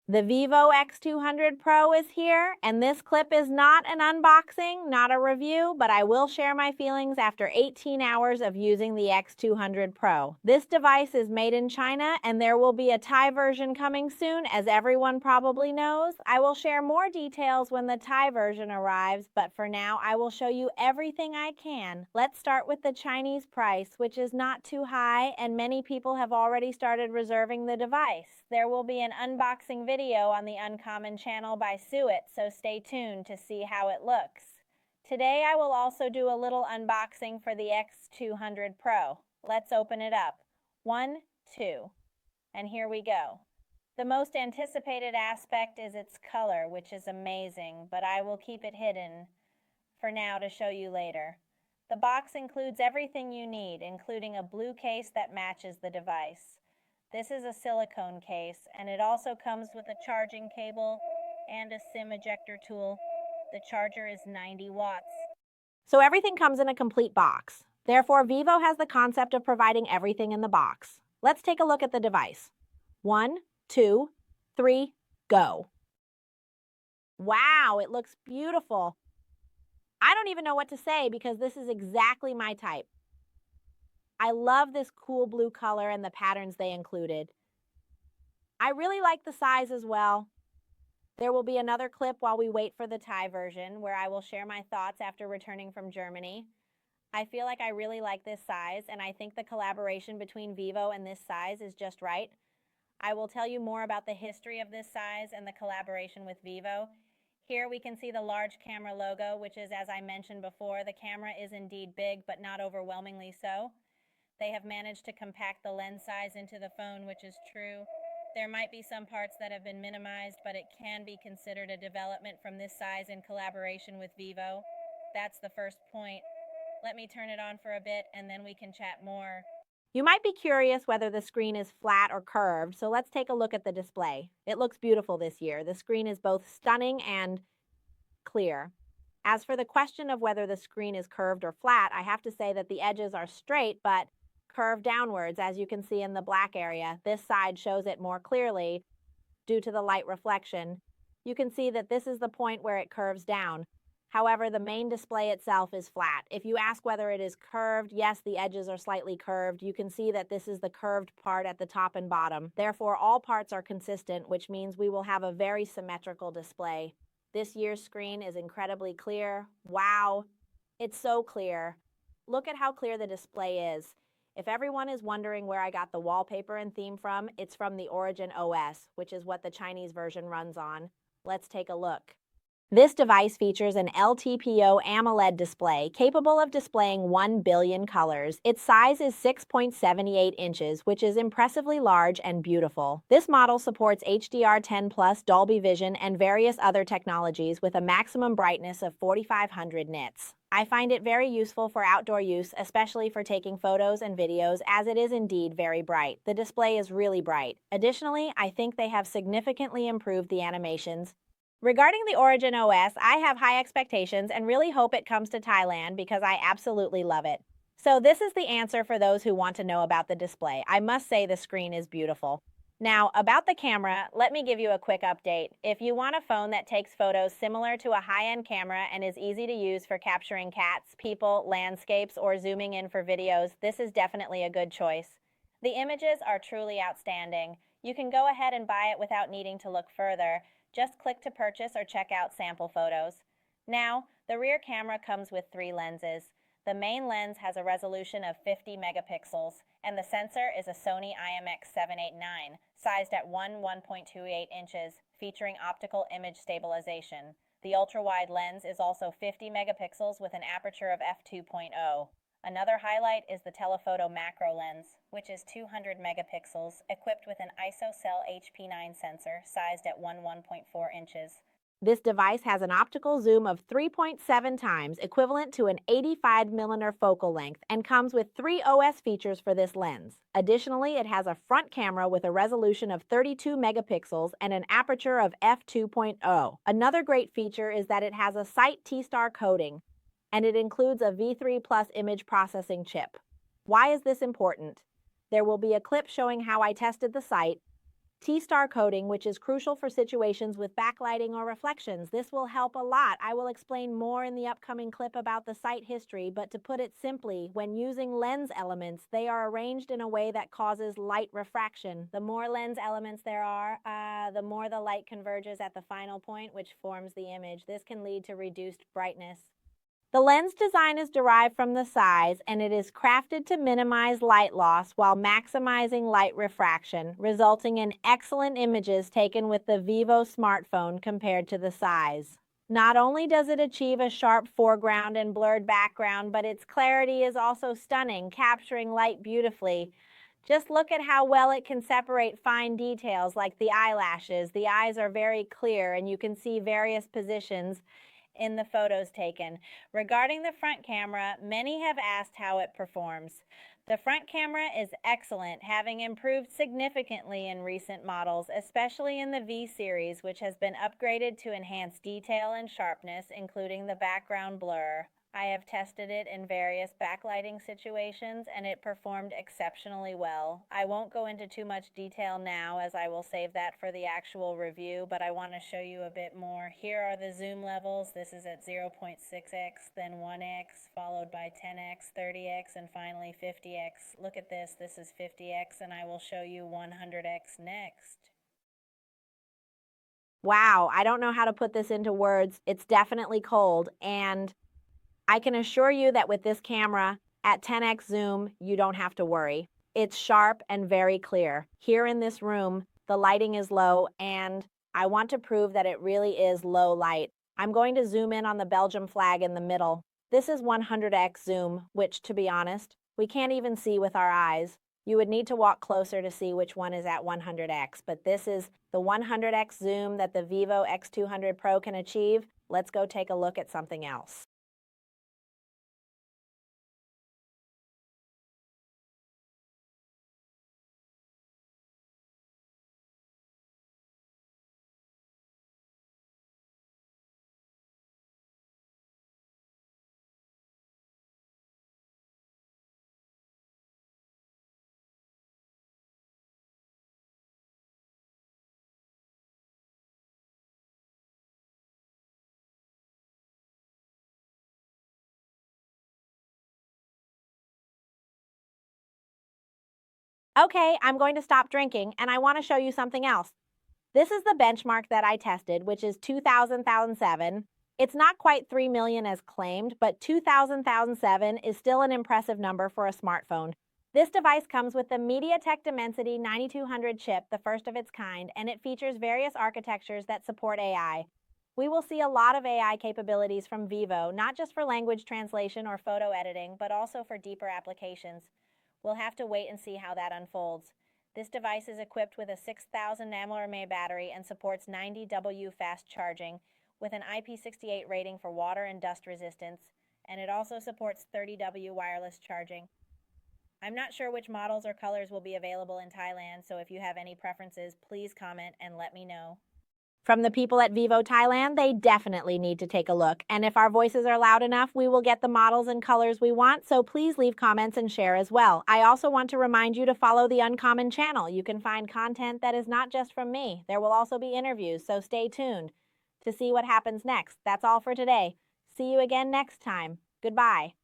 The Vivo X200 Pro is here, and this clip is not an unboxing, not a review, but I will share my feelings after 18 hours of using the X200 Pro. This device is made in China, and there will be a Thai version coming soon, as everyone probably knows. I will share more details when the Thai version arrives, but for now, I will show you everything I can. Let's start with the Chinese price, which is not too high, and many people have already started reserving the device. There will be an unboxing video on the Uncommon channel by Suet, so stay tuned to see how it looks. Today I will also do a little unboxing for the X200 Pro. Let's open it up. 1, 2, and here we go. The most anticipated aspect is its color, which is amazing, but I will keep it hidden for now to show you later. The box includes everything you need, including a blue case that matches the device. This is a silicone case, and it also comes with a charging cable and a SIM ejector tool. The charger is 90 watts. So everything comes in a complete box. Therefore, Vivo has the concept of providing everything in the box. Let's take a look at the device. 1, 2, 3, go. Wow, it looks beautiful. I don't even know what to say because this is exactly my type. I love this cool blue color and the patterns they included. I really like the size as well. There will be another clip while we wait for the Thai version where I will share my thoughts after returning from Germany. I feel like I really like this size, and I think the collaboration between Vivo and this size is just right. I will tell you more about the history of this size and the collaboration with Vivo. Here we can see the large camera logo, which is, as I mentioned before, the camera is indeed big, but not overwhelmingly so. They have managed to compact the lens size into the phone, which is true. There might be some parts that have been minimized, but it can be considered a development from this size in collaboration with Vivo. That's the first point. Let me turn it on for a bit, and then we can chat more. You might be curious whether the screen is flat or curved, so let's take a look at the display. It looks beautiful this year. The screen is both stunning and clear. As for the question of whether the screen is curved or flat, I have to say that the edges are straight, but curved downwards, as you can see in the black area. This side shows it more clearly due to the light reflection. You can see that this is the point where it curves down. However, the main display itself is flat. If you ask whether it is curved, yes, the edges are slightly curved. You can see that this is the curved part at the top and bottom. Therefore, all parts are consistent, which means we will have a very symmetrical display. This year's screen is incredibly clear. Wow, it's so clear. Look at how clear the display is. If everyone is wondering where I got the wallpaper and theme from, it's from the Origin OS, which is what the Chinese version runs on. Let's take a look. This device features an LTPO AMOLED display capable of displaying 1 billion colors. Its size is 6.78 inches, which is impressively large and beautiful. This model supports HDR10+, Dolby Vision, and various other technologies with a maximum brightness of 4500 nits. I find it very useful for outdoor use, especially for taking photos and videos, as it is indeed very bright. The display is really bright. Additionally, I think they have significantly improved the animations. Regarding the Origin OS, I have high expectations and really hope it comes to Thailand because I absolutely love it. So this is the answer for those who want to know about the display. I must say the screen is beautiful. Now, about the camera, let me give you a quick update. If you want a phone that takes photos similar to a high-end camera and is easy to use for capturing cats, people, landscapes, or zooming in for videos, this is definitely a good choice. The images are truly outstanding. You can go ahead and buy it without needing to look further. Just click to purchase or check out sample photos. Now, the rear camera comes with 3 lenses. The main lens has a resolution of 50 megapixels, and the sensor is a Sony IMX789, sized at 1.28 inches, featuring optical image stabilization. The ultra-wide lens is also 50 megapixels with an aperture of f2.0. Another highlight is the telephoto macro lens, which is 200 megapixels, equipped with an ISOCELL HP9 sensor, sized at 1.4 inches. This device has an optical zoom of 3.7 times, equivalent to an 85mm focal length, and comes with 3 OS features for this lens. Additionally, it has a front camera with a resolution of 32 megapixels and an aperture of f2.0. Another great feature is that it has a Sight T-Star coating, and it includes a V3 Plus image processing chip. Why is this important? There will be a clip showing how I tested the Sight, T-star coating, which is crucial for situations with backlighting or reflections. This will help a lot. I will explain more in the upcoming clip about the sight history, but to put it simply, when using lens elements, they are arranged in a way that causes light refraction. The more lens elements there are, the more the light converges at the final point, which forms the image. This can lead to reduced brightness. The lens design is derived from the size, and it is crafted to minimize light loss while maximizing light refraction, resulting in excellent images taken with the Vivo smartphone compared to the size. Not only does it achieve a sharp foreground and blurred background, but its clarity is also stunning, capturing light beautifully. Just look at how well it can separate fine details like the eyelashes. The eyes are very clear, and you can see various positions in the photos taken. Regarding the front camera, many have asked how it performs. The front camera is excellent, having improved significantly in recent models, especially in the V series, which has been upgraded to enhance detail and sharpness, including the background blur. I have tested it in various backlighting situations, and it performed exceptionally well. I won't go into too much detail now, as I will save that for the actual review, but I want to show you a bit more. Here are the zoom levels. This is at 0.6x, then 1x, followed by 10x, 30x, and finally 50x. Look at this. This is 50x, and I will show you 100x next. Wow, I don't know how to put this into words. It's definitely cold, and I can assure you that with this camera, at 10x zoom, you don't have to worry. It's sharp and very clear. Here in this room, the lighting is low, and I want to prove that it really is low light. I'm going to zoom in on the Belgium flag in the middle. This is 100x zoom, which, to be honest, we can't even see with our eyes. You would need to walk closer to see which one is at 100x, but this is the 100x zoom that the Vivo X200 Pro can achieve. Let's go take a look at something else. Okay, I'm going to stop drinking, and I want to show you something else. This is the benchmark that I tested, which is 2000-1007. It's not quite 3 million as claimed, but 2000-1007 is still an impressive number for a smartphone. This device comes with the MediaTek Dimensity 9200 chip, the first of its kind, and it features various architectures that support AI. We will see a lot of AI capabilities from Vivo, not just for language translation or photo editing, but also for deeper applications. We'll have to wait and see how that unfolds. This device is equipped with a 6,000 mAh battery and supports 90W fast charging with an IP68 rating for water and dust resistance, and it also supports 30W wireless charging. I'm not sure which models or colors will be available in Thailand, so if you have any preferences, please comment and let me know. From the people at Vivo Thailand, they definitely need to take a look. And if our voices are loud enough, we will get the models and colors we want, so please leave comments and share as well. I also want to remind you to follow the Uncommon channel. You can find content that is not just from me. There will also be interviews, so stay tuned to see what happens next. That's all for today. See you again next time. Goodbye.